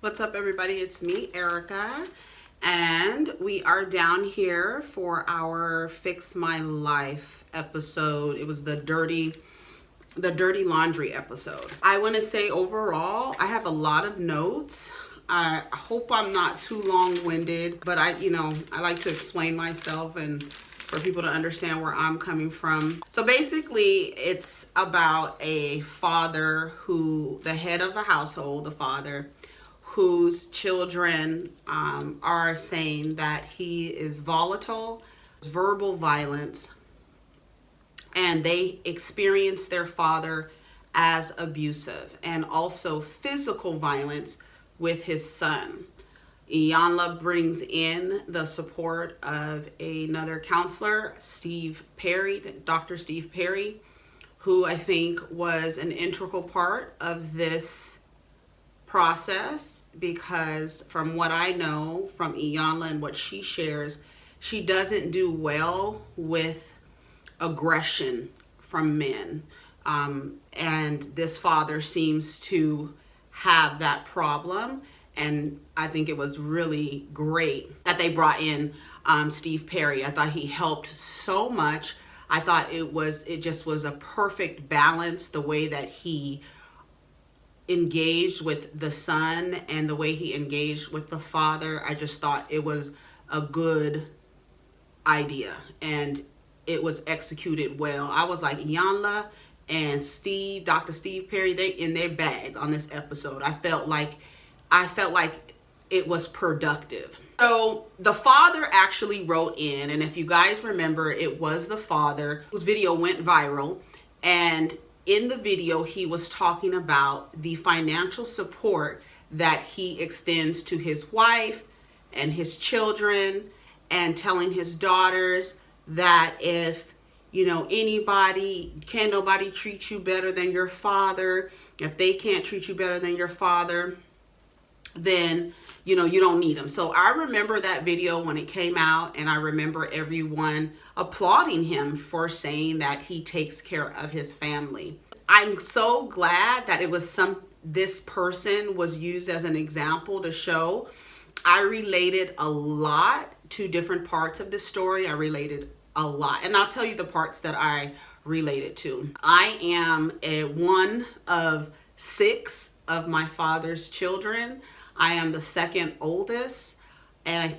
What's up, everybody? It's me, Erica, and we are down here for our Fix My Life episode. It was the dirty laundry episode. I want to say overall, I have a lot of notes. I hope I'm not too long-winded, but I like to explain myself and for people to understand where I'm coming from. So basically, it's about a father who, the head of a household, the father, whose children are saying that he is volatile, verbal violence, and they experience their father as abusive, and also physical violence with his son. Iyanla brings in the support of another counselor, Steve Perry, Dr. Steve Perry, who I think was an integral part of this process, because from what I know from Iyanla and what she shares, she doesn't do well with aggression from men. And this father seems to have that problem. And I think it was really great that they brought in Steve Perry. I thought he helped so much. I thought it just was a perfect balance, the way that he engaged with the son and the way he engaged with the father. I just thought it was a good idea and it was executed well. I was like, Iyanla and Dr. Steve Perry, they in their bag on this episode. I felt like it was productive. So the father actually wrote in, and if you guys remember, it was the father whose video went viral. And in the video, he was talking about the financial support that he extends to his wife and his children, and telling his daughters that if nobody treat you better than your father. If they can't treat you better than your father, then you don't need them. So I remember that video when it came out, and I remember everyone applauding him for saying that he takes care of his family. I'm so glad that this person was used as an example to show. I related a lot to different parts of the story. I related a lot, and I'll tell you the parts that I related to. I am one of 6 of my father's children. I am the second oldest, and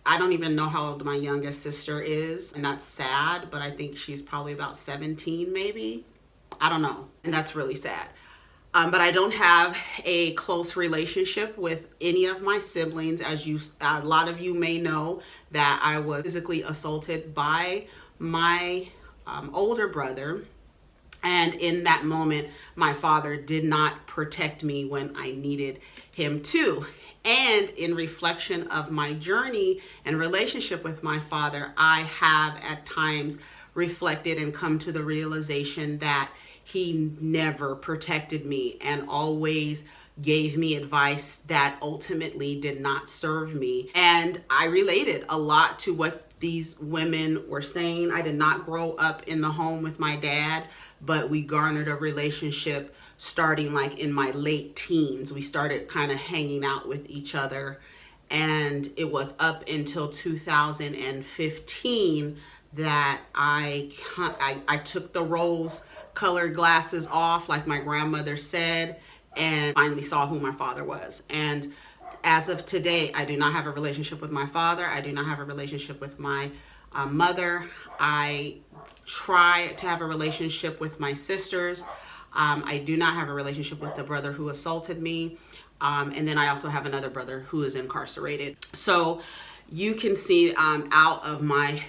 I don't even know how old my youngest sister is, and that's sad, but I think she's probably about 17 maybe. I don't know, and that's really sad. But I don't have a close relationship with any of my siblings. A lot of you may know that I was physically assaulted by my older brother. And in that moment, my father did not protect me when I needed him to. And in reflection of my journey and relationship with my father, I have at times reflected and come to the realization that he never protected me and always gave me advice that ultimately did not serve me. And I related a lot to what these women were saying. I did not grow up in the home with my dad, but we garnered a relationship starting like in my late teens. We started kind of hanging out with each other, and it was up until 2015 that I took the rose-colored glasses off, like my grandmother said, and finally saw who my father was. And as of today, I do not have a relationship with my father. I do not have a relationship with my mother. I try to have a relationship with my sisters. I do not have a relationship with the brother who assaulted me. And then I also have another brother who is incarcerated. So you can see out of my,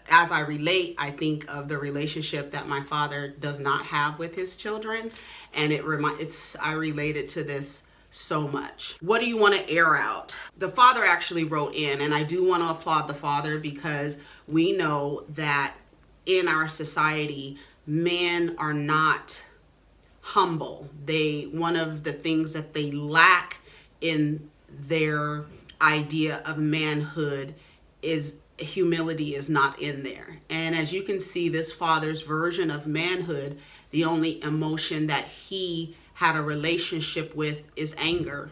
as I relate, I think of the relationship that my father does not have with his children. And I related to this so much. What do you want to air out? The father actually wrote in, and I do want to applaud the father, because we know that in our society, men are not humble. One of the things that they lack in their idea of manhood is humility is not in there. And as you can see, this father's version of manhood, the only emotion that he had a relationship with is anger.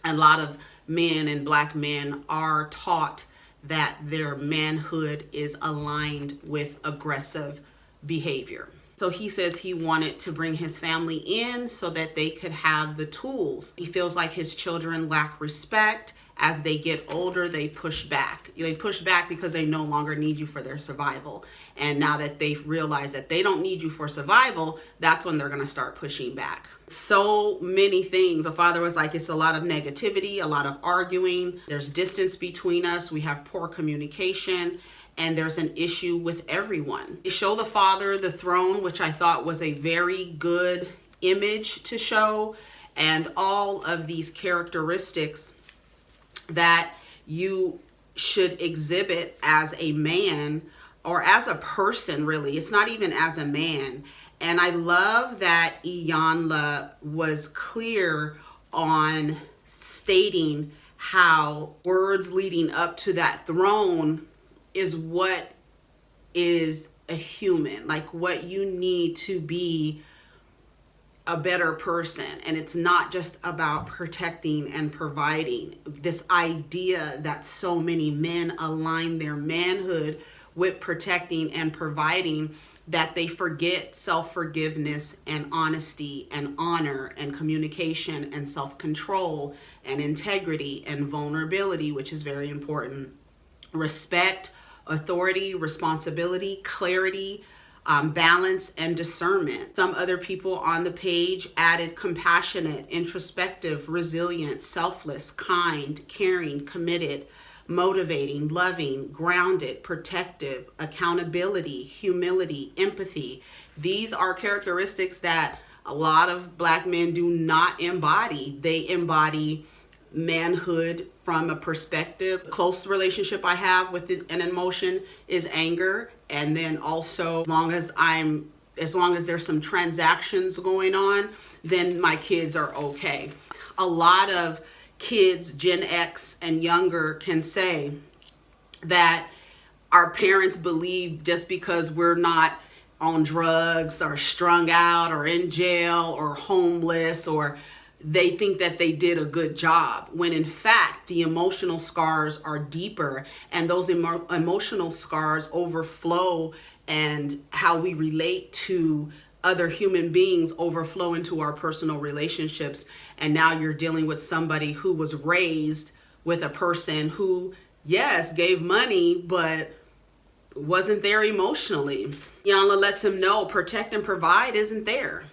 A lot of men and black men are taught that their manhood is aligned with aggressive behavior. So he says he wanted to bring his family in so that they could have the tools. He feels like his children lack respect. As they get older, they push back. They push back because they no longer need you for their survival. And now that they've realized that they don't need you for survival, that's when they're going to start pushing back. So many things. The father was like, it's a lot of negativity, a lot of arguing. There's distance between us. We have poor communication. And there's an issue with everyone. They show the father the throne, which I thought was a very good image to show. And all of these characteristics that you should exhibit as a man or as a person, really. It's not even as a man. And I love that Iyanla was clear on stating how words leading up to that throne is what is a human, like what you need to be a better person. And it's not just about protecting and providing. This idea that so many men align their manhood with protecting and providing, that they forget self-forgiveness and honesty and honor and communication and self-control and integrity and vulnerability, which is very important. Respect, authority, responsibility, clarity, balance, and discernment. Some other people on the page added compassionate, introspective, resilient, selfless, kind, caring, committed, motivating, loving, grounded, protective, accountability, humility, empathy. These are characteristics that a lot of black men do not embody. They embody manhood from a perspective. Close relationship I have with an emotion is anger. And then also, as long as there's some transactions going on, then my kids are okay. A lot of kids, Gen X and younger, can say that our parents believe just because we're not on drugs or strung out or in jail or homeless, or they think that they did a good job, when in fact the emotional scars are deeper, and those emotional scars overflow, and how we relate to other human beings overflow into our personal relationships. And now you're dealing with somebody who was raised with a person who, yes, gave money, but wasn't there emotionally. Iyanla lets him know protect and provide isn't there.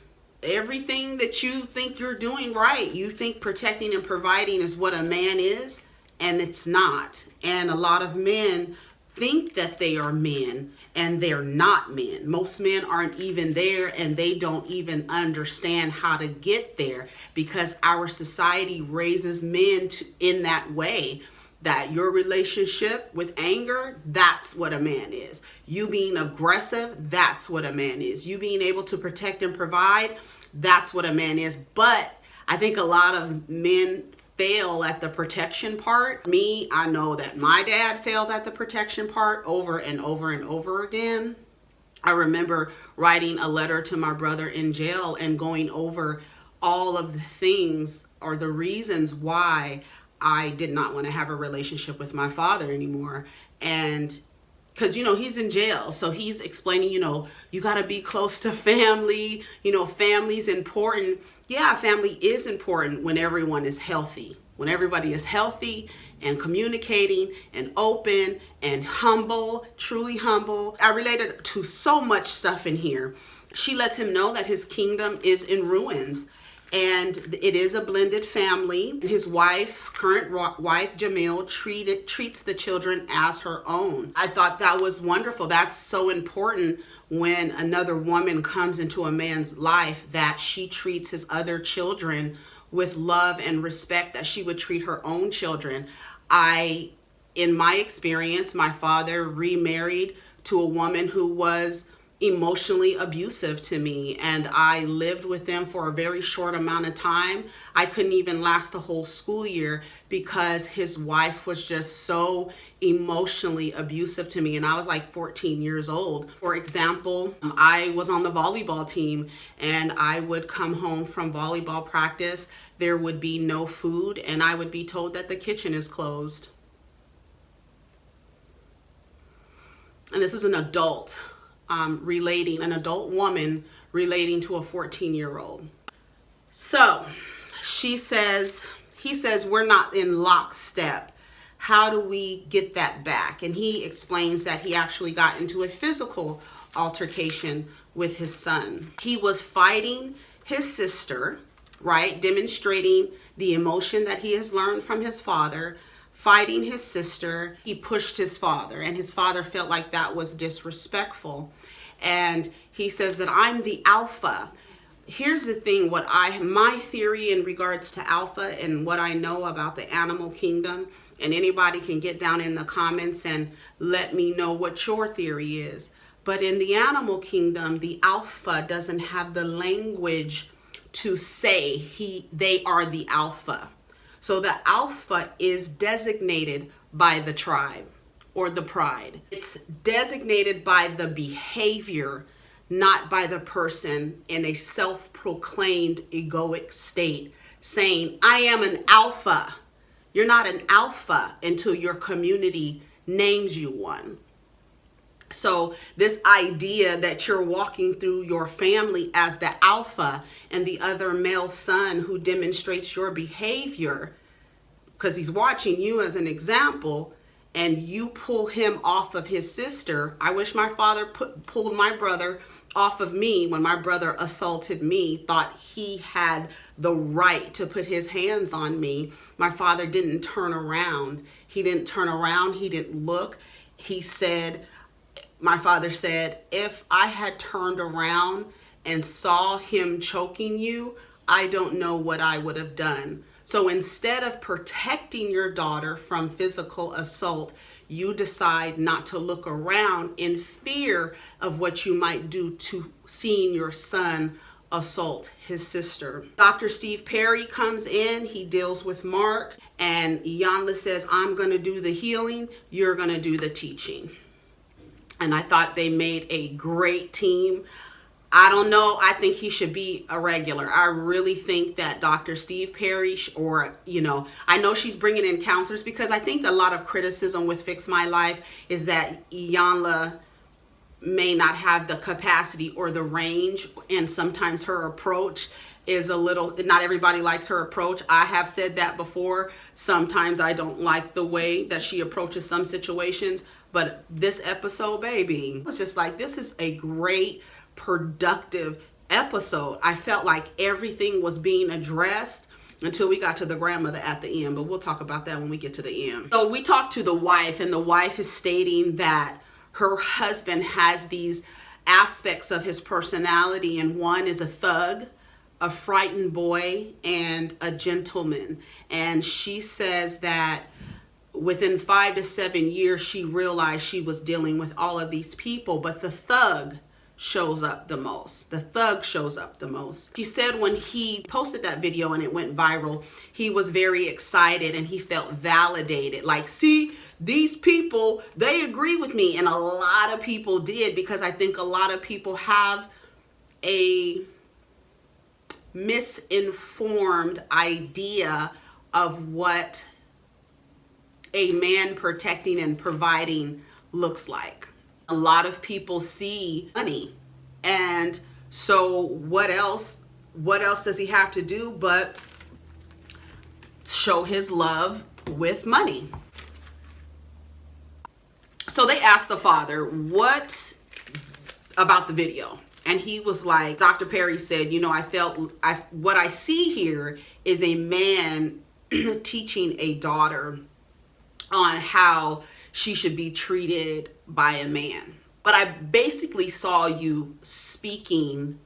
Everything that you think you're doing right, you think protecting and providing is what a man is, and it's not. And a lot of men think that they are men, and they're not men. Most men aren't even there, and they don't even understand how to get there, because our society raises men in that way. That your relationship with anger, that's what a man is. You being aggressive, that's what a man is. You being able to protect and provide, that's what a man is. But I think a lot of men fail at the protection part. Me, I know that my dad failed at the protection part over and over and over again. I remember writing a letter to my brother in jail and going over all of the things or the reasons why I did not want to have a relationship with my father anymore. And because, he's in jail. So he's explaining, you got to be close to family. Family's important. Yeah, family is important when everyone is healthy. When everybody is healthy and communicating and open and humble, truly humble. I related to so much stuff in here. She lets him know that his kingdom is in ruins. And it is a blended family. His wife, current wife, Jamil, treats the children as her own. I thought that was wonderful. That's so important when another woman comes into a man's life, that she treats his other children with love and respect that she would treat her own children. In my experience, my father remarried to a woman who was emotionally abusive to me, and I lived with them for a very short amount of time. I couldn't even last a whole school year because his wife was just so emotionally abusive to me, and I was like 14 years old. For example, I was on the volleyball team, and I would come home from volleyball practice. There would be no food, and I would be told that the kitchen is closed. And this is an adult an adult woman relating to a 14-year-old. So he says, we're not in lockstep. How do we get that back? And he explains that he actually got into a physical altercation with his son. He was fighting his sister, right? Demonstrating the emotion that he has learned from his father. Fighting his sister, he pushed his father, and his father felt like that was disrespectful. And he says that I'm the alpha. Here's the thing, my theory in regards to alpha and what I know about the animal kingdom, and anybody can get down in the comments and let me know what your theory is. But in the animal kingdom, the alpha doesn't have the language to say they are the alpha. So the alpha is designated by the tribe or the pride. It's designated by the behavior, not by the person in a self-proclaimed egoic state saying, I am an alpha. You're not an alpha until your community names you one. So this idea that you're walking through your family as the alpha and the other male son who demonstrates your behavior because he's watching you as an example, and you pull him off of his sister. I wish my father pulled my brother off of me when my brother assaulted me, thought he had the right to put his hands on me. My father didn't turn around. He didn't turn around. He didn't look. My father said, if I had turned around and saw him choking you, I don't know what I would have done. So instead of protecting your daughter from physical assault, you decide not to look around in fear of what you might do to seeing your son assault his sister. Dr. Steve Perry comes in, he deals with Mark, and Iyanla says, I'm going to do the healing, you're going to do the teaching. And I thought they made a great team. I don't know. I think he should be a regular. I really think that Dr. Steve Perry I know she's bringing in counselors because I think a lot of criticism with Fix My Life is that Iyanla may not have the capacity or the range, and sometimes her approach is not everybody likes her approach. I have said that before. Sometimes I don't like the way that she approaches some situations, but this episode, baby, it's just like, this is a great, productive episode. I felt like everything was being addressed until we got to the grandmother at the end, but we'll talk about that when we get to the end. So we talked to the wife, and the wife is stating that her husband has these aspects of his personality, and one is a thug, a frightened boy, and a gentleman. And she says that within 5 to 7 years, she realized she was dealing with all of these people, but the thug shows up the most. The thug shows up the most. She said when he posted that video and it went viral, he was very excited and he felt validated. Like, see, these people, they agree with me. And a lot of people did, because I think a lot of people have a misinformed idea of what a man protecting and providing looks like. A lot of people see money, and so what else does he have to do but show his love with money? So they asked the father, what about the video? And he was like, Dr. Perry said, what I see here is a man teaching a daughter on how she should be treated by a man. But I basically saw you speaking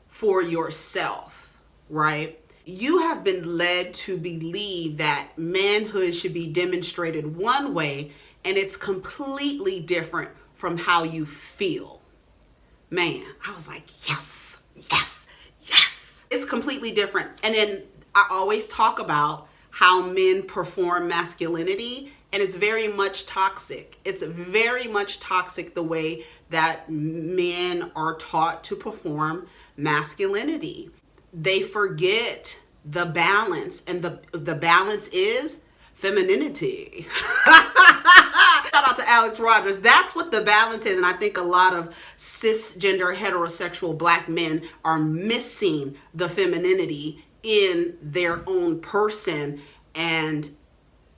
for yourself, right? You have been led to believe that manhood should be demonstrated one way, and it's completely different from how you feel. man, I was like, yes, yes, yes. It's completely different. And then I always talk about how men perform masculinity, and it's very much toxic. It's very much toxic the way that men are taught to perform masculinity. They forget the balance, and the balance is femininity. Shout out to Alex Rogers. That's what the balance is. And I think a lot of cisgender heterosexual black men are missing the femininity in their own person, and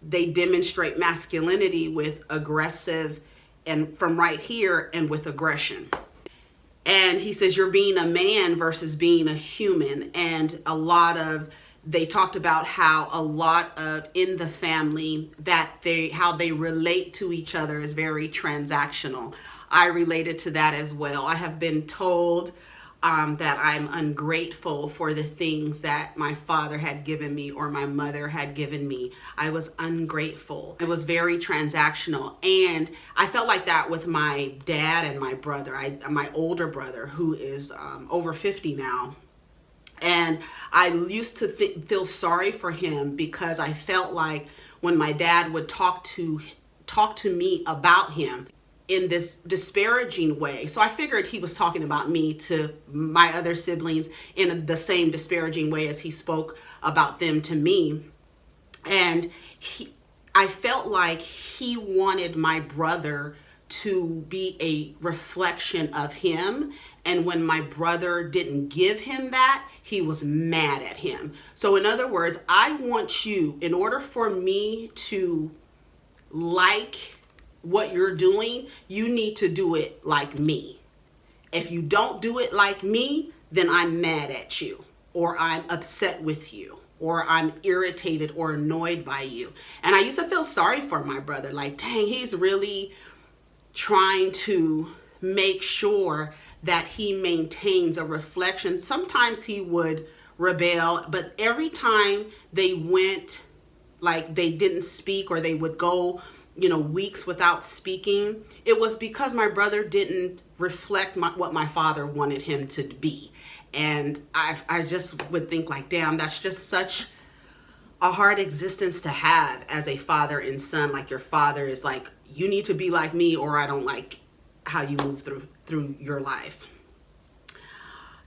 they demonstrate masculinity with aggressive and from right here and with aggression. And he says you're being a man versus being a human. And they talked about how a lot of in the family how they relate to each other is very transactional. I related to that as well. I have been told that I'm ungrateful for the things that my father had given me or my mother had given me. I was ungrateful. It was very transactional. And I felt like that with my dad and my brother, my older brother, who is over 50 now. And I used to feel sorry for him because I felt like when my dad would talk to me about him in this disparaging way. So I figured he was talking about me to my other siblings in the same disparaging way as he spoke about them to me. And I felt like he wanted my brother to be a reflection of him. And when my brother didn't give him that, he was mad at him. So in other words, I want you, in order for me to like what you're doing, you need to do it like me. If you don't do it like me, then I'm mad at you, or I'm upset with you, or I'm irritated or annoyed by you. And I used to feel sorry for my brother, like, dang, he's really trying to make sure that he maintains a reflection. Sometimes he would rebel, but every time they went, like they didn't speak, or they would go weeks without speaking, it was because my brother didn't reflect what my father wanted him to be. And I just would think like, damn, that's just such a hard existence to have as a father and son. Like your father is like, you need to be like me, or I don't like how you move through your life.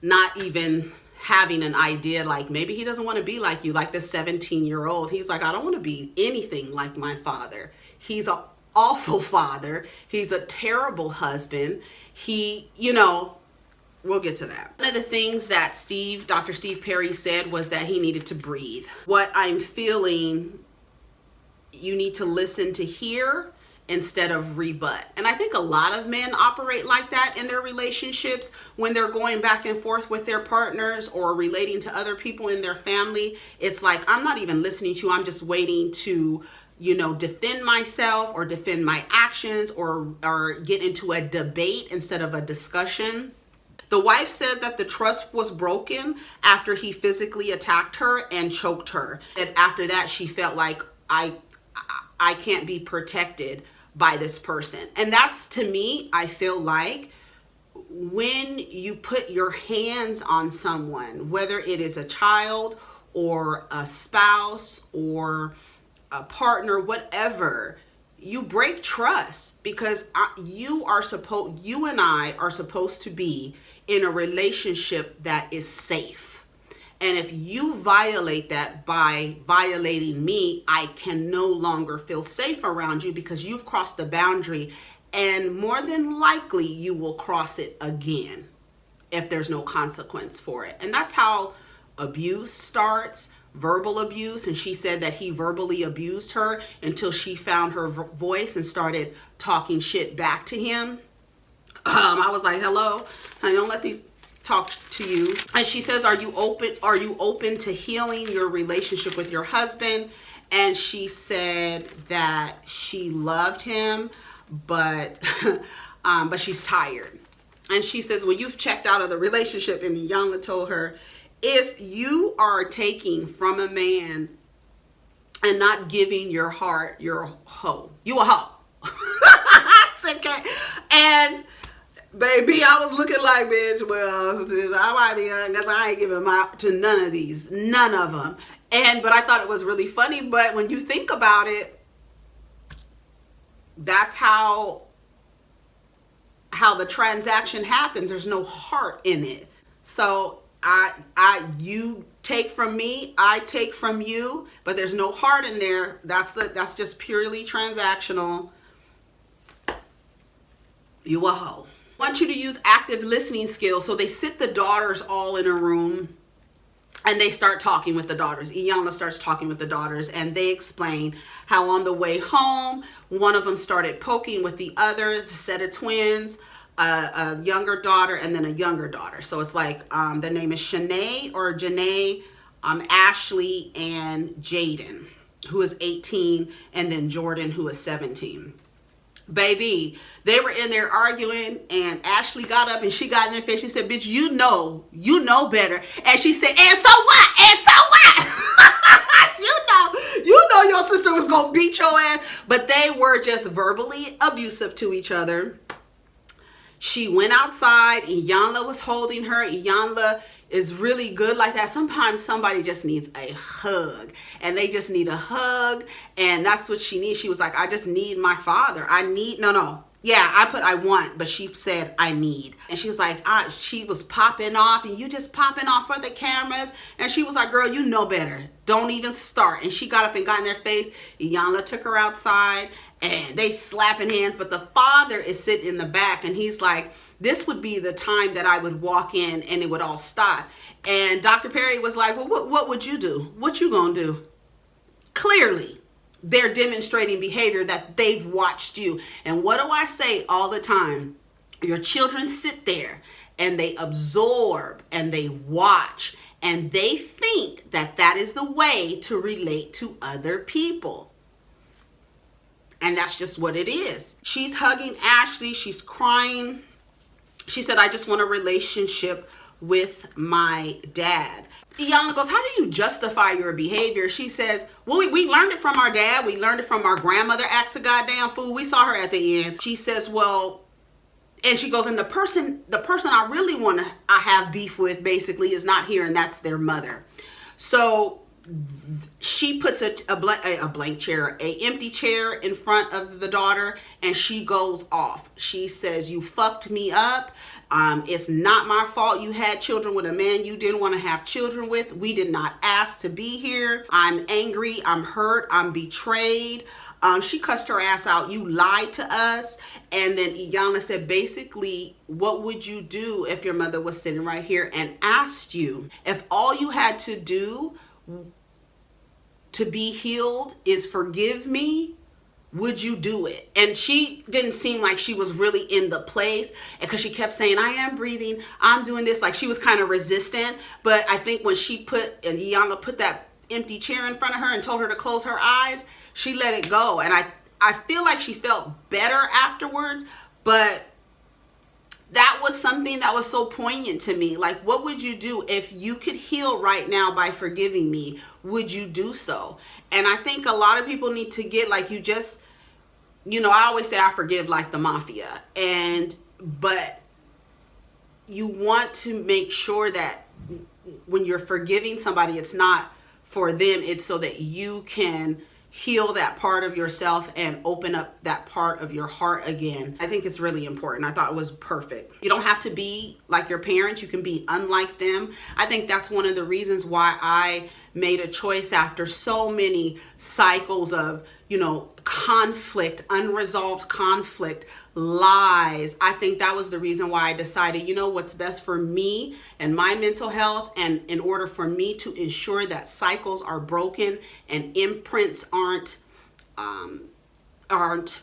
Not even having an idea, like maybe he doesn't want to be like you, like this 17-year-old. He's like, I don't want to be anything like my father. He's an awful father. He's a terrible husband. We'll get to that. One of the things that Dr. Steve Perry said was that he needed to breathe. What I'm feeling, you need to listen to hear instead of rebut. And I think a lot of men operate like that in their relationships when they're going back and forth with their partners or relating to other people in their family. It's like, I'm not even listening to you. I'm just waiting to defend myself or defend my actions or get into a debate instead of a discussion. The wife said that the trust was broken after he physically attacked her and choked her. And after that, she felt like, I can't be protected by this person. And that's, to me, I feel like when you put your hands on someone, whether it is a child or a spouse or a partner, whatever, you break trust, because you and I are supposed to be in a relationship that is safe. And if you violate that by violating me, I can no longer feel safe around you because you've crossed the boundary, and more than likely you will cross it again if there's no consequence for it. And that's how abuse starts, verbal abuse. And she said that he verbally abused her until she found her voice and started talking shit back to him. I was like, hello, honey, don't let these talk to you. And she says, are you open to healing your relationship with your husband? And she said that she loved him, but she's tired. And she says, well, you've checked out of the relationship. And Iyanla told her, if you are taking from a man and not giving your heart, you're a hoe. You a hoe. Okay. And Baby, I was looking like, bitch, well, I might be young because I ain't giving my to none of these. None of them. But I thought it was really funny. But when you think about it, that's how the transaction happens. There's no heart in it. So you take from me, I take from you, but there's no heart in there. That's just purely transactional. You a hoe. I want you to use active listening skills. So they sit the daughters all in a room and they start talking with the daughters. Iyanla starts talking with the daughters and they explain how on the way home, one of them started poking with the other. It's a set of twins, a younger daughter and then a younger daughter. So it's like their name is Shanae or Janae, Ashley and Jaden, who is 18, and then Jordan, who is 17. Baby, they were in there arguing and Ashley got up and she got in their face. She said, bitch, you know better. And she said, and so what? And so what? you know your sister was going to beat your ass. But they were just verbally abusive to each other. She went outside. Iyanla was holding her. Iyanla is really good like that. Sometimes somebody just needs a hug and they just need a hug. And that's what she needs. She was like, I just need my father. Yeah, I want, but she said, I need. And she was like, she was popping off and you just popping off for the cameras. And she was like, girl, you know better. Don't even start. And she got up and got in their face. Iyanla took her outside and they slapping hands. But the father is sitting in the back and he's like, this would be the time that I would walk in and it would all stop. And Dr. Perry was like, well, what would you do? What you gonna do? Clearly, they're demonstrating behavior that they've watched you. And what do I say all the time? Your children sit there and they absorb and they watch and they think that that is the way to relate to other people. And that's just what it is. She's hugging Ashley. She's crying. She said, I just want a relationship with my dad. Iyanla goes, how do you justify your behavior? She says, well, we learned it from our dad. We learned it from our grandmother. Acts a goddamn fool. We saw her at the end. She says, well, and she goes, and the person I really I have beef with basically is not here, and that's their mother. So she puts a blank chair, a empty chair in front of the daughter, and she goes off. She says, you fucked me up. It's not my fault you had children with a man you didn't want to have children with. We did not ask to be here. I'm angry. I'm hurt. I'm betrayed. She cussed her ass out. You lied to us. And then Iyanla said, basically, what would you do if your mother was sitting right here and asked you if all you had to do to be healed is forgive me? Would you do it? And she didn't seem like she was really in the place because she kept saying, I am breathing. I'm doing this. Like she was kind of resistant. But I think when Iyanla put that empty chair in front of her and told her to close her eyes, she let it go. And I feel like she felt better afterwards. But that was something that was so poignant to me. Like, what would you do if you could heal right now by forgiving me? Would you do so? And I think a lot of people need to get like, I always say I forgive like the mafia. But you want to make sure that when you're forgiving somebody, it's not for them. It's so that you can heal that part of yourself and open up that part of your heart again. I think it's really important. I thought it was perfect. You don't have to be like your parents. You can be unlike them. I think that's one of the reasons why I made a choice after so many cycles of, conflict, unresolved conflict, lies. I think that was the reason why I decided, what's best for me and my mental health. And in order for me to ensure that cycles are broken and imprints aren't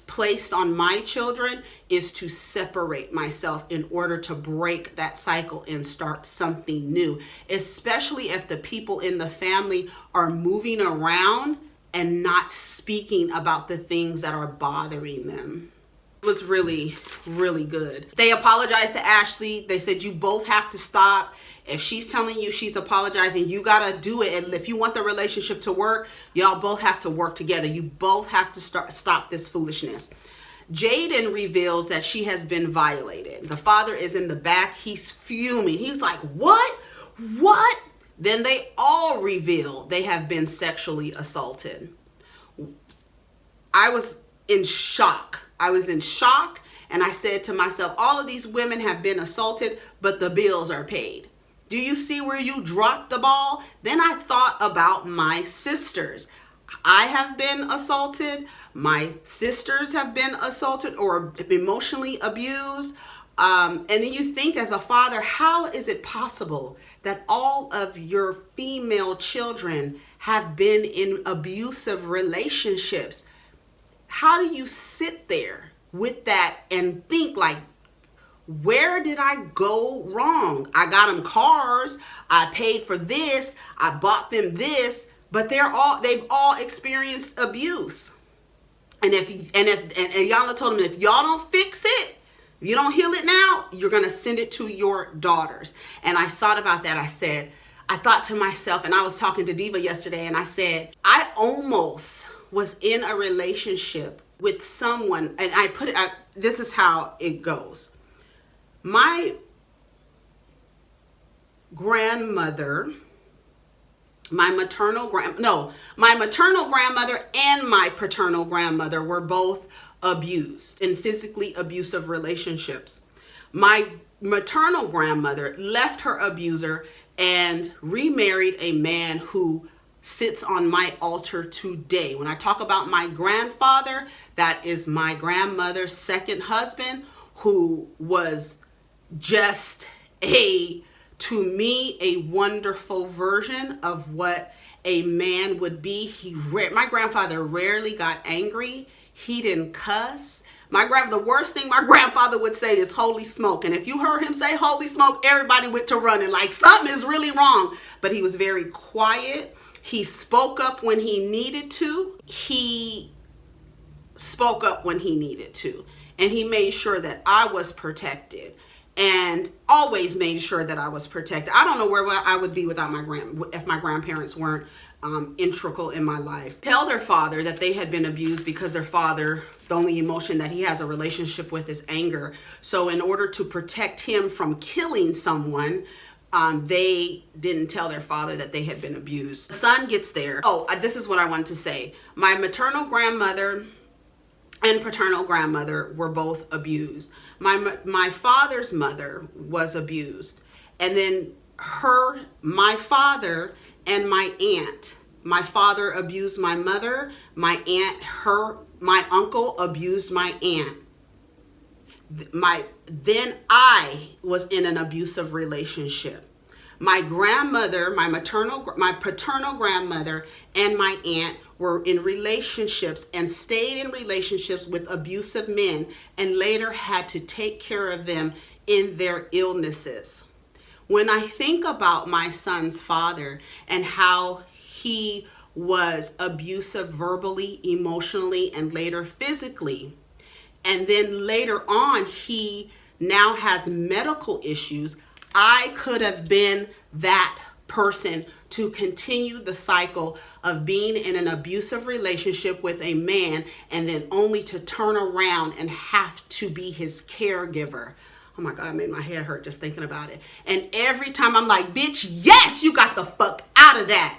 placed on my children, is to separate myself in order to break that cycle and start something new, especially if the people in the family are moving around and not speaking about the things that are bothering them. It was really, really good. They apologized to Ashley. They said, you both have to stop. If she's telling you she's apologizing, you gotta do it. And if you want the relationship to work, y'all both have to work together. You both have to stop this foolishness. Jaden reveals that she has been violated. The father is in the back. He's fuming. He's like, what? What? Then they all reveal they have been sexually assaulted. I was in shock. And I said to myself, all of these women have been assaulted, but the bills are paid. Do you see where you dropped the ball? Then I thought about my sisters. I have been assaulted. My sisters have been assaulted or emotionally abused. And then you think as a father, how is it possible that all of your female children have been in abusive relationships? How do you sit there with that and think like, where did I go wrong? I got them cars. I paid for this. I bought them this, but they've all experienced abuse. And Iyanla told them, if y'all don't fix it, if you don't heal it now, you're going to send it to your daughters. And I thought about that. I thought to myself, and I was talking to Diva yesterday, and I said, I almost was in a relationship with someone, and this is how it goes. My grandmother, my maternal grandmother and my paternal grandmother were both abused in physically abusive relationships. My maternal grandmother left her abuser and remarried a man who sits on my altar today. When I talk about my grandfather, that is my grandmother's second husband, who was just to me, a wonderful version of what a man would be. My grandfather rarely got angry. He didn't cuss. The worst thing my grandfather would say is holy smoke. And if you heard him say holy smoke, everybody went to running like something is really wrong. But he was very quiet. He spoke up when he needed to. And he made sure that I was protected, and always made sure that I was protected. I don't know where I would be without if my grandparents weren't integral in my life. Tell their father that they had been abused because their father, the only emotion that he has a relationship with is anger. So in order to protect him from killing someone, they didn't tell their father that they had been abused. The son gets there. This is what I wanted to say. My maternal grandmother and paternal grandmother were both abused. My father's mother was abused. And then my father and my aunt. My father abused my mother. My uncle abused my aunt. Then I was in an abusive relationship. My grandmother, my paternal grandmother, and my aunt were in relationships and stayed in relationships with abusive men, and later had to take care of them in their illnesses. When I think about my son's father and how he was abusive verbally, emotionally, and later physically, and then later on he now has medical issues, I could have been that person to continue the cycle of being in an abusive relationship with a man and then only to turn around and have to be his caregiver. Oh my God, it made my head hurt just thinking about it. And every time I'm like, bitch, yes, you got the fuck out of that.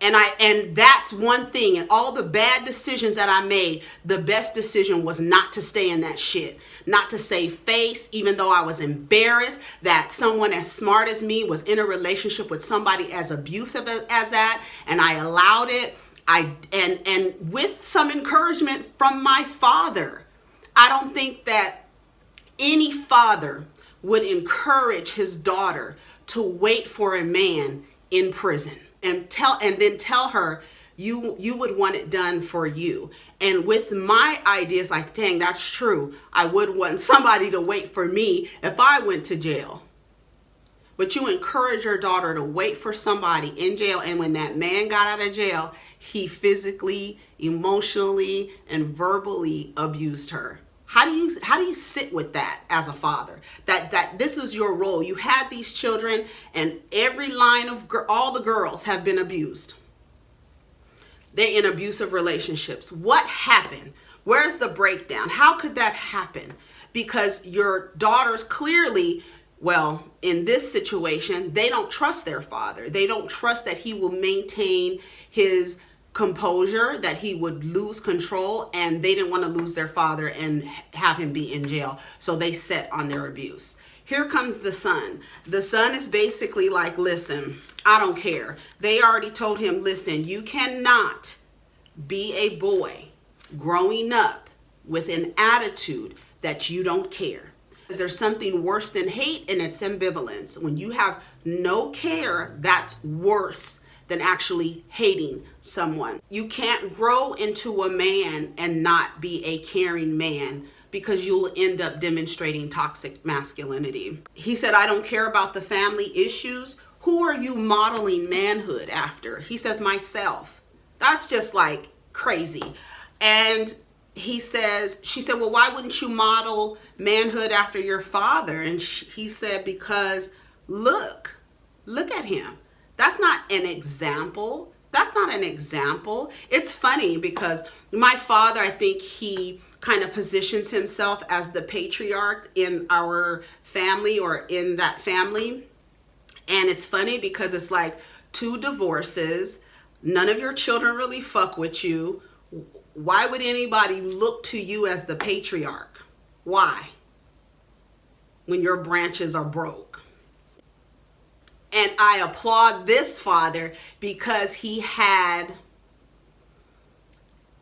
And that's one thing. And all the bad decisions that I made, the best decision was not to stay in that shit, not to save face, even though I was embarrassed that someone as smart as me was in a relationship with somebody as abusive as that. And I allowed it. And with some encouragement from my father. I don't think that any father would encourage his daughter to wait for a man in prison and then tell her you would want it done for you. And with my ideas, like, dang, that's true. I would want somebody to wait for me if I went to jail. But you encourage your daughter to wait for somebody in jail. And when that man got out of jail, he physically, emotionally, and verbally abused her. How do you sit with that as a father? That this was your role. You had these children, and every line of all the girls have been abused. They're in abusive relationships. What happened? Where's the breakdown? How could that happen? Because your daughters clearly, well, in this situation, they don't trust their father. They don't trust that he will maintain his composure, that he would lose control, and they didn't want to lose their father and have him be in jail. So they set on their abuse. Here comes the son. The son is basically like, listen, I don't care. They already told him, listen, you cannot be a boy growing up with an attitude that you don't care. There's something worse than hate, and it's ambivalence. When you have no care, that's worse than actually hating someone. You can't grow into a man and not be a caring man, because you'll end up demonstrating toxic masculinity. He said, I don't care about the family issues. Who are you modeling manhood after? He says, myself. That's just like crazy. And she said, well, why wouldn't you model manhood after your father? And he said, because look at him. That's not an example. That's not an example. It's funny because my father, I think he kind of positions himself as the patriarch in our family, or in that family. And it's funny because it's like 2 divorces. None of your children really fuck with you. Why would anybody look to you as the patriarch? Why? When your branches are broke. And I applaud this father because he had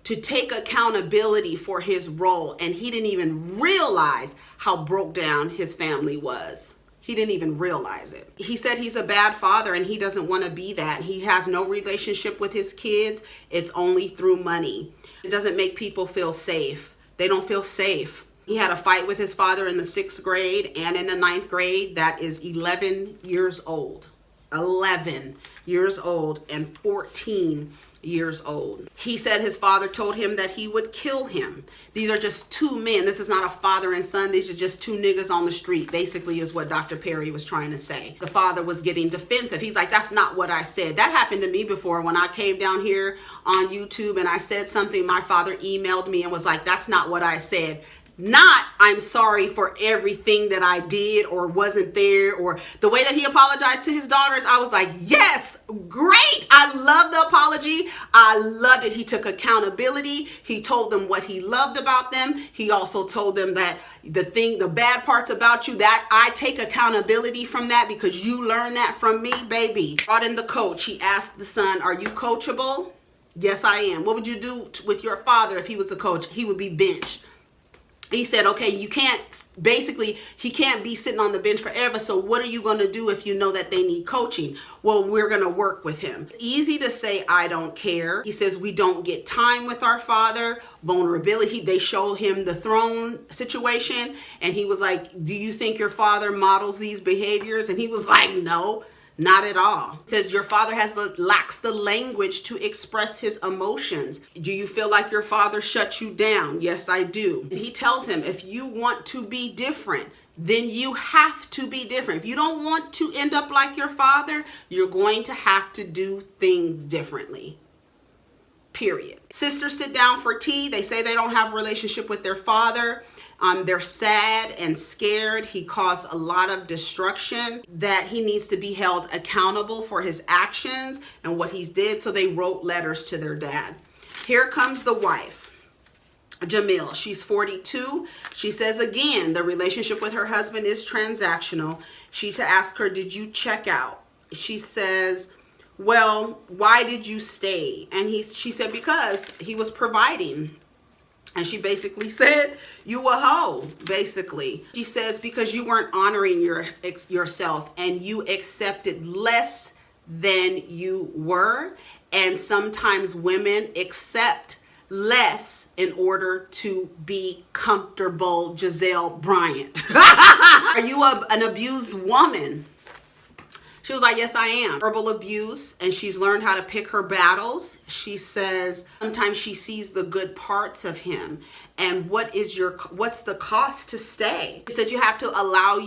to take accountability for his role, and he didn't even realize how broke down his family was. He didn't even realize it. He said he's a bad father and he doesn't want to be that. He has no relationship with his kids. It's only through money. It doesn't make people feel safe. They don't feel safe. He had a fight with his father in the 6th grade and in the 9th grade. That is 11 years old. 11 years old and 14 years old. He said his father told him that he would kill him. These are just 2 men. This is not a father and son. These are just 2 niggas on the street, basically, is what Dr. Perry was trying to say. The father was getting defensive. He's like, that's not what I said. That happened to me before when I came down here on YouTube and I said something. My father emailed me and was like, that's not what I said. Not, I'm sorry for everything that I did or wasn't there, or the way that he apologized to his daughters. I was like, yes, great. I love the apology. I loved it. He took accountability. He told them what he loved about them. He also told them that the bad parts about you, that I take accountability from that because you learned that from me, baby. Brought in the coach. He asked the son, are you coachable? Yes, I am. What would you do with your father if he was a coach? He would be benched. He said, okay, he can't be sitting on the bench forever. So what are you going to do if you know that they need coaching? Well, we're going to work with him. It's easy to say, I don't care. He says, we don't get time with our father. Vulnerability. They show him the throne situation. And he was like, do you think your father models these behaviors? And he was like, no. Not at all. It says your father lacks the language to express his emotions. Do you feel like your father shut you down? Yes, I do. And he tells him, if you want to be different, then you have to be different. If you don't want to end up like your father, you're going to have to do things differently. Period. Sisters sit down for tea. They say they don't have a relationship with their father. They're sad and scared. He caused a lot of destruction, that he needs to be held accountable for his actions and what he's did. So they wrote letters to their dad. Here comes the wife, Jamil. She's 42. She says, again, the relationship with her husband is transactional. She asked her, did you check out? She says, well, why did you stay? And she said, because he was providing. And she basically said, you a hoe, basically. She says, because you weren't honoring yourself and you accepted less than you were. And sometimes women accept less in order to be comfortable. Giselle Bryant. Are you an abused woman? She was like, yes, I am. Verbal abuse, and she's learned how to pick her battles. She says sometimes she sees the good parts of him. And what's the cost to stay? She says you have to allow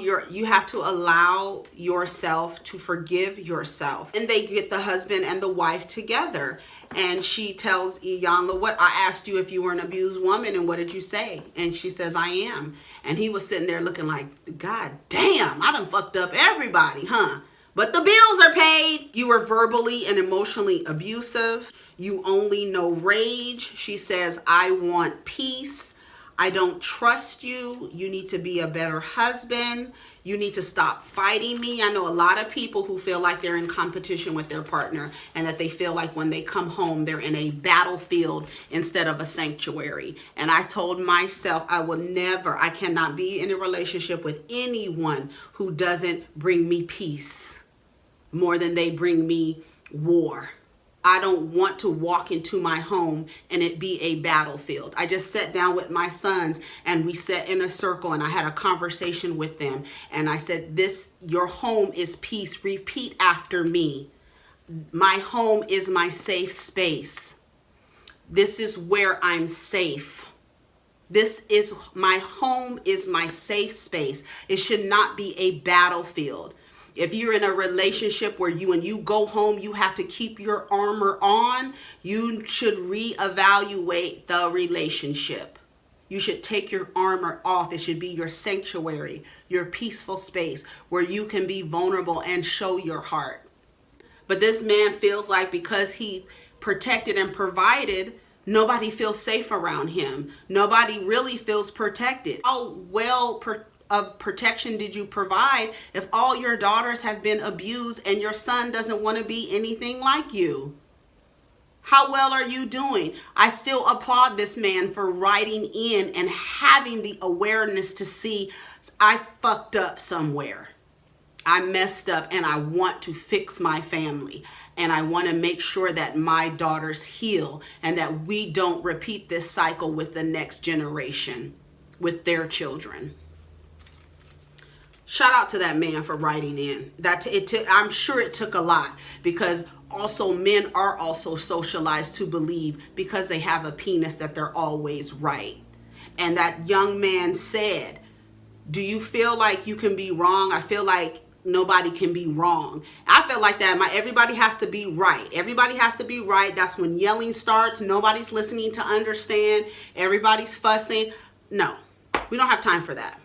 yourself to forgive yourself. And they get the husband and the wife together. And she tells Iyanla, what I asked you if you were an abused woman, and what did you say? And she says, I am. And he was sitting there looking like, God damn, I done fucked up everybody, huh? But the bills are paid. You were verbally and emotionally abusive. You only know rage. She says, I want peace. I don't trust you. You need to be a better husband. You need to stop fighting me. I know a lot of people who feel like they're in competition with their partner, and that they feel like when they come home, they're in a battlefield instead of a sanctuary. And I told myself I cannot be in a relationship with anyone who doesn't bring me peace more than they bring me war. I don't want to walk into my home and it be a battlefield. I just sat down with my sons and we sat in a circle and I had a conversation with them. And I said, your home is peace. Repeat after me. My home is my safe space. This is where I'm safe. My home is my safe space. It should not be a battlefield. If you're in a relationship where when you go home, you have to keep your armor on, you should reevaluate the relationship. You should take your armor off. It should be your sanctuary, your peaceful space where you can be vulnerable and show your heart. But this man feels like because he protected and provided, nobody feels safe around him. Nobody really feels protected. How well of protection did you provide if all your daughters have been abused and your son doesn't want to be anything like you? How well are you doing? I still applaud this man for writing in and having the awareness to see, I fucked up somewhere. I messed up and I want to fix my family. And I want to make sure that my daughters heal and that we don't repeat this cycle with the next generation, with their children. Shout out to that man for writing in. I'm sure it took a lot, because also men are also socialized to believe because they have a penis that they're always right. And that young man said, do you feel like you can be wrong? I feel like nobody can be wrong. I feel like that. Everybody has to be right. Everybody has to be right. That's when yelling starts. Nobody's listening to understand. Everybody's fussing. No, we don't have time for that.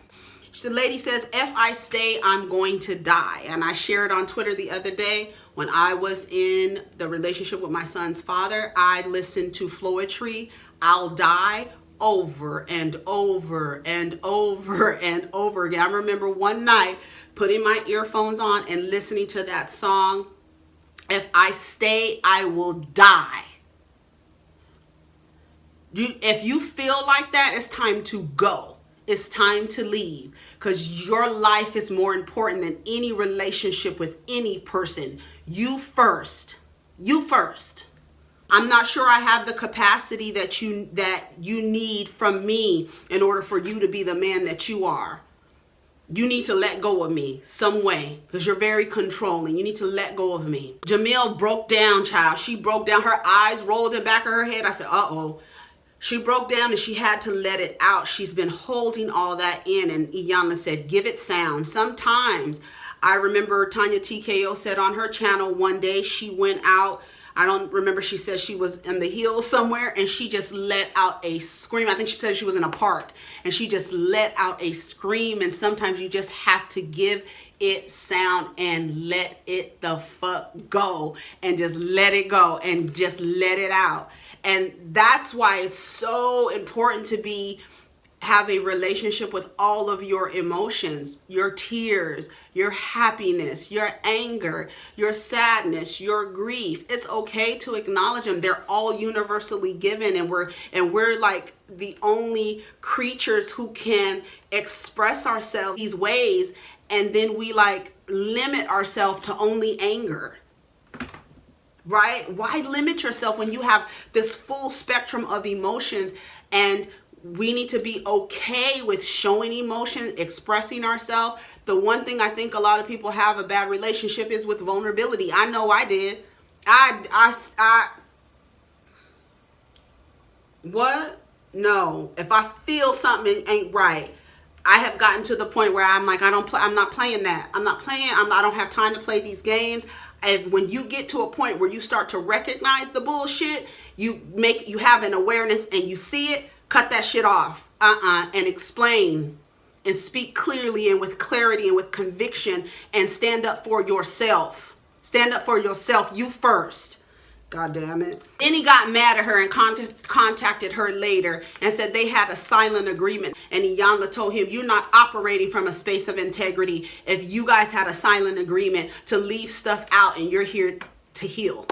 The lady says, if I stay, I'm going to die. And I shared on Twitter the other day, when I was in the relationship with my son's father, I listened to Floetry, I'll Die, over and over and over and over again. I remember one night putting my earphones on and listening to that song, if I stay, I will die. If you feel like that, it's time to go. It's time to leave, because your life is more important than any relationship with any person. You first. You first. I'm not sure I have the capacity that you need from me in order for you to be the man that you are. You need to let go of me some way, because you're very controlling. You need to let go of me. Jamil broke down, child. She broke down. Her eyes rolled in the back of her head. I said, uh-oh. She broke down and she had to let it out. She's been holding all that in. And Iyanla said, give it sound. Sometimes, I remember Tanya TKO said on her channel one day, she went out. I don't remember, she said she was in the hills somewhere and she just let out a scream. I think she said she was in a park and she just let out a scream. And sometimes you just have to give it sound and let it the fuck go, and just let it go and just let it out. And that's why it's so important to have a relationship with all of your emotions, your tears, your happiness, your anger, your sadness, your grief. It's okay to acknowledge them. They're all universally given, and we're like the only creatures who can express ourselves these ways, and then we like limit ourselves to only anger. Right? Why limit yourself when you have this full spectrum of emotions? And we need to be okay with showing emotion, expressing ourselves. The one thing I think a lot of people have a bad relationship is with vulnerability. I know I did. What? No. If I feel something ain't right, I have gotten to the point where I'm like, I'm not playing that. I don't have time to play these games. And when you get to a point where you start to recognize the bullshit, you have an awareness and you see it, cut that shit off. And explain and speak clearly and with clarity and with conviction, and stand up for yourself. Stand up for yourself, you first. God damn it. Then he got mad at her and contacted her later and said they had a silent agreement. And Iyanla told him, you're not operating from a space of integrity if you guys had a silent agreement to leave stuff out and you're here to heal.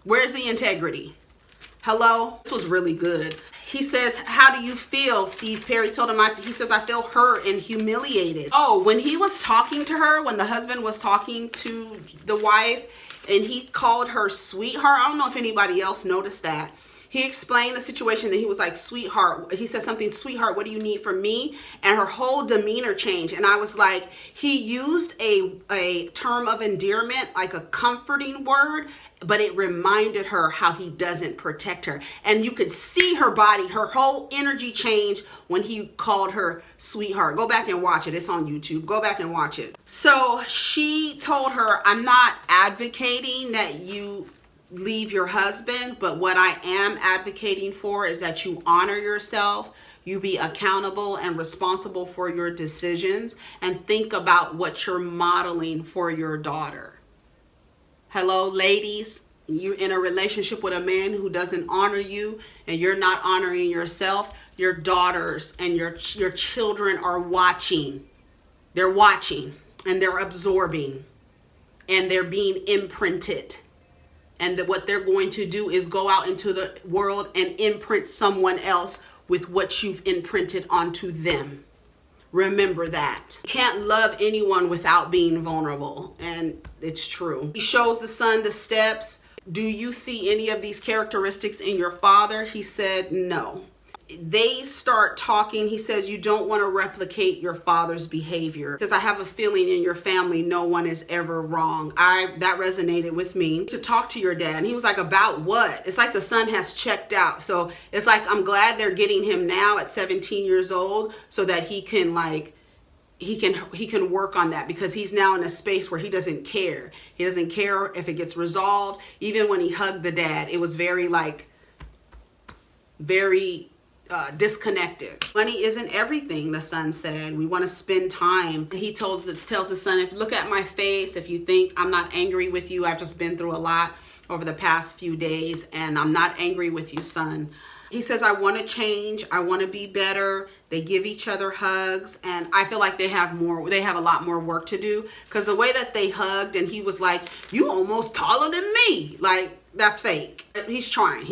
Where's the integrity? Hello? This was really good. He says, how do you feel? Steve Perry told him, he says, I feel hurt and humiliated. Oh, when he was talking to her, when the husband was talking to the wife, and he called her sweetheart. I don't know if anybody else noticed that. He explained the situation that he was like, sweetheart. He said something, sweetheart, what do you need from me? And her whole demeanor changed. And I was like, he used a term of endearment, like a comforting word, but it reminded her how he doesn't protect her. And you could see her body, her whole energy change when he called her sweetheart. Go back and watch it. It's on YouTube. Go back and watch it. So she told her, I'm not advocating that you leave your husband, but what I am advocating for is that you honor yourself, you be accountable and responsible for your decisions, and think about what you're modeling for your daughter. Hello, ladies, you're in a relationship with a man who doesn't honor you and you're not honoring yourself. Your daughters and your children are watching. They're watching and they're absorbing and they're being imprinted. And that what they're going to do is go out into the world and imprint someone else with what you've imprinted onto them. Remember that. You can't love anyone without being vulnerable. And it's true. He shows the son the steps. Do you see any of these characteristics in your father? He said no. They start talking. He says, you don't want to replicate your father's behavior. He says, I have a feeling in your family no one is ever wrong. That resonated with me. To talk to your dad. And he was like, about what? It's like the son has checked out. So it's like, I'm glad they're getting him now at 17 years old so that he can he can work on that, because he's now in a space where he doesn't care. He doesn't care if it gets resolved. Even when he hugged the dad, it was very disconnected. Money isn't everything, the son said. We want to spend time. And he tells the son, if you look at my face, if you think I'm not angry with you, I've just been through a lot over the past few days and I'm not angry with you, son. He says, I want to change. I want to be better. They give each other hugs. And I feel like they have a lot more work to do, because the way that they hugged and he was like, you almost taller than me. Like, that's fake. He's trying.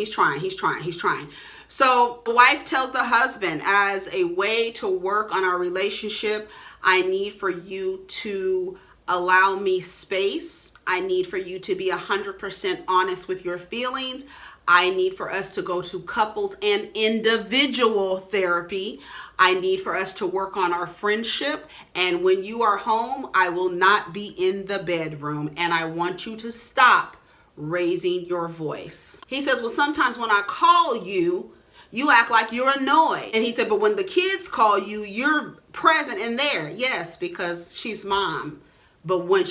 So the wife tells the husband, as a way to work on our relationship, I need for you to allow me space. I need for you to be 100% honest with your feelings. I need for us to go to couples and individual therapy. I need for us to work on our friendship. And when you are home, I will not be in the bedroom. And I want you to stop raising your voice. He says, well, sometimes when I call you, you act like you're annoyed. And he said, but when the kids call you, you're present and there. Yes, because she's mom. But when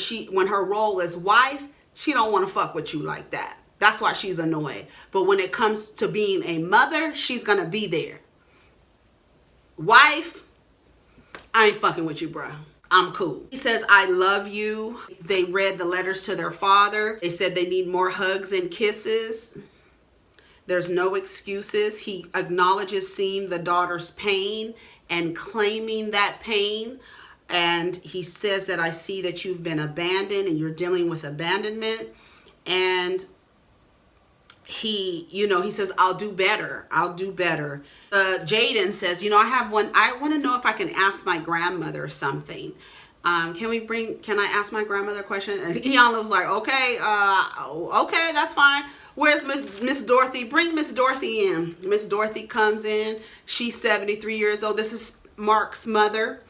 her role is wife, she don't want to fuck with you like that. That's why she's annoyed. But when it comes to being a mother, she's going to be there. Wife, I ain't fucking with you, bro. I'm cool. He says, I love you. They read the letters to their father. They said they need more hugs and kisses. There's no excuses. He acknowledges seeing the daughter's pain and claiming that pain. And he says that I see that you've been abandoned and you're dealing with abandonment. And he says, I'll do better. Jaden says, I want to know if I can ask my grandmother something. Can I ask my grandmother a question? And Iyanla was like, okay, okay, that's fine. Where's Miss Dorothy? Bring Miss Dorothy in. Miss Dorothy comes in. She's 73 years old. This is Mark's mother.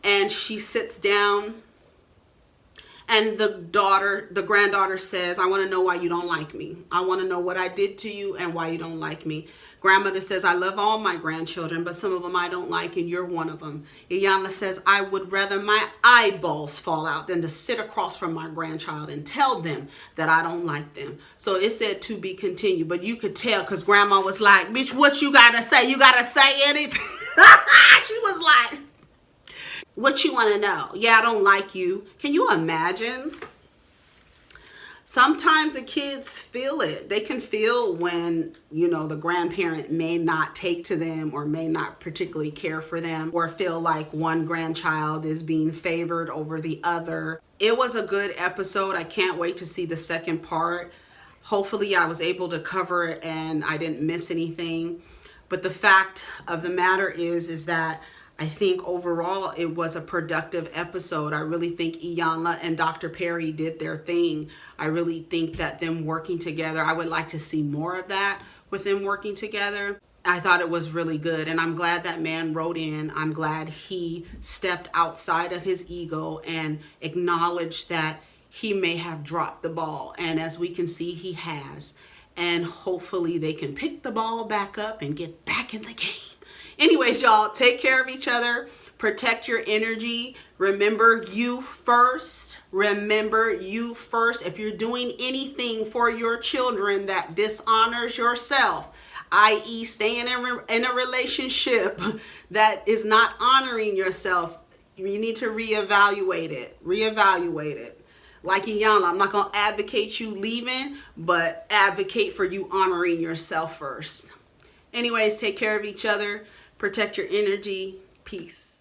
And she sits down. And the granddaughter says, I want to know why you don't like me. I want to know what I did to you and why you don't like me. Grandmother says, I love all my grandchildren, but some of them I don't like, and you're one of them. Iyanla says, I would rather my eyeballs fall out than to sit across from my grandchild and tell them that I don't like them. So it said to be continued, but you could tell because grandma was like, bitch, what you got to say? You got to say anything? She was like, what you want to know? Yeah, I don't like you. Can you imagine? Sometimes the kids feel it. They can feel when, the grandparent may not take to them or may not particularly care for them or feel like one grandchild is being favored over the other. It was a good episode. I can't wait to see the second part. Hopefully I was able to cover it and I didn't miss anything. But the fact of the matter is that I think overall it was a productive episode. I really think Iyanla and Dr. Perry did their thing. I really think that them working together, I would like to see more of that with them working together. I thought it was really good, and I'm glad that man wrote in. I'm glad he stepped outside of his ego and acknowledged that he may have dropped the ball. And as we can see, he has. And hopefully they can pick the ball back up and get back in the game. Anyways, y'all, take care of each other. Protect your energy. Remember you first. Remember you first. If you're doing anything for your children that dishonors yourself, i.e. staying in a relationship that is not honoring yourself, you need to reevaluate it. Reevaluate it. Like Iyanla, I'm not going to advocate you leaving, but advocate for you honoring yourself first. Anyways, take care of each other. Protect your energy. Peace.